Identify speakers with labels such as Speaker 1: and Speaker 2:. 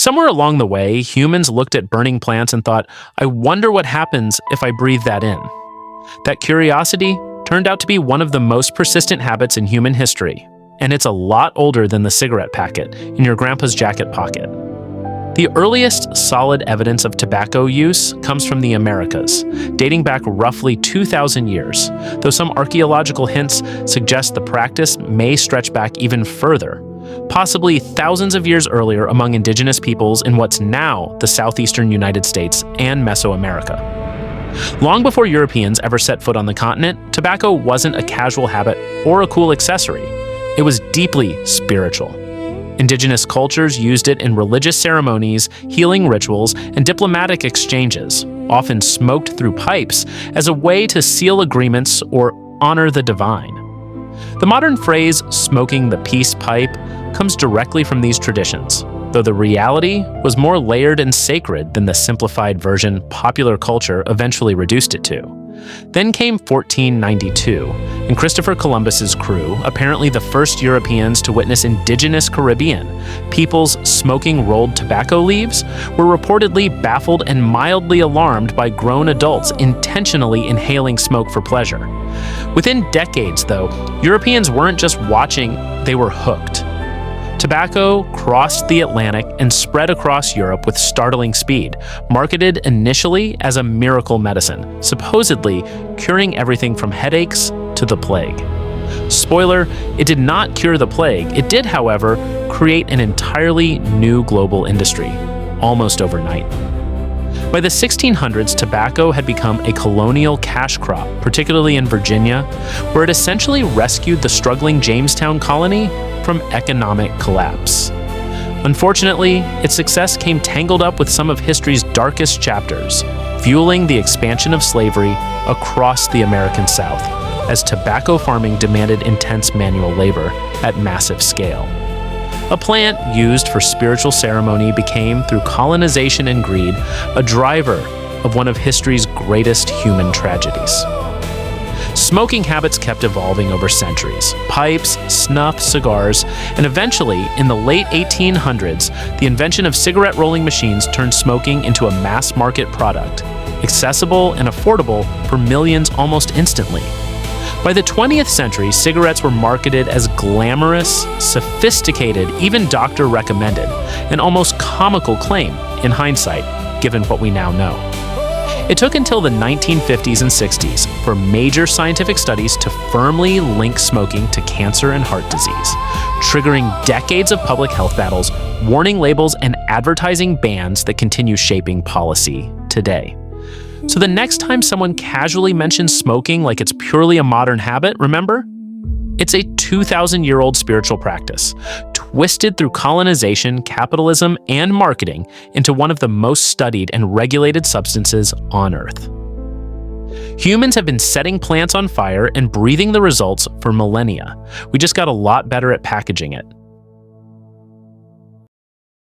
Speaker 1: Somewhere along the way, humans looked at burning plants and thought, I wonder what happens if I breathe that in. That curiosity turned out to be one of the most persistent habits in human history, and it's a lot older than the cigarette packet in your grandpa's jacket pocket. The earliest solid evidence of tobacco use comes from the Americas, dating back roughly 2,000 years, though some archaeological hints suggest the practice may stretch back even further, possibly thousands of years earlier among indigenous peoples in what's now the southeastern United States and Mesoamerica. Long before Europeans ever set foot on the continent, tobacco wasn't a casual habit or a cool accessory. It was deeply spiritual. Indigenous cultures used it in religious ceremonies, healing rituals, and diplomatic exchanges, often smoked through pipes as a way to seal agreements or honor the divine. The modern phrase, smoking the peace pipe, comes directly from these traditions, though the reality was more layered and sacred than the simplified version popular culture eventually reduced it to. Then came 1492, and Christopher Columbus's crew, apparently the first Europeans to witness indigenous Caribbean peoples smoking rolled tobacco leaves, were reportedly baffled and mildly alarmed by grown adults intentionally inhaling smoke for pleasure. Within decades, though, Europeans weren't just watching, they were hooked. Tobacco crossed the Atlantic and spread across Europe with startling speed, marketed initially as a miracle medicine, supposedly curing everything from headaches to the plague. Spoiler, it did not cure the plague. It did, however, create an entirely new global industry, almost overnight. By the 1600s, tobacco had become a colonial cash crop, particularly in Virginia, where it essentially rescued the struggling Jamestown colony from economic collapse. Unfortunately, its success came tangled up with some of history's darkest chapters, fueling the expansion of slavery across the American South, as tobacco farming demanded intense manual labor at massive scale. A plant used for spiritual ceremony became, through colonization and greed, a driver of one of history's greatest human tragedies. Smoking habits kept evolving over centuries. Pipes, snuff, cigars, and eventually, in the late 1800s, the invention of cigarette rolling machines turned smoking into a mass-market product, accessible and affordable for millions almost instantly. By the 20th century, cigarettes were marketed as glamorous, sophisticated, even doctor-recommended, an almost comical claim, in hindsight, given what we now know. It took until the 1950s and 60s for major scientific studies to firmly link smoking to cancer and heart disease, triggering decades of public health battles, warning labels, and advertising bans that continue shaping policy today. So the next time someone casually mentions smoking like it's purely a modern habit, remember? It's a 2,000-year-old spiritual practice, twisted through colonization, capitalism, and marketing into one of the most studied and regulated substances on Earth. Humans have been setting plants on fire and breathing the results for millennia. We just got a lot better at packaging it.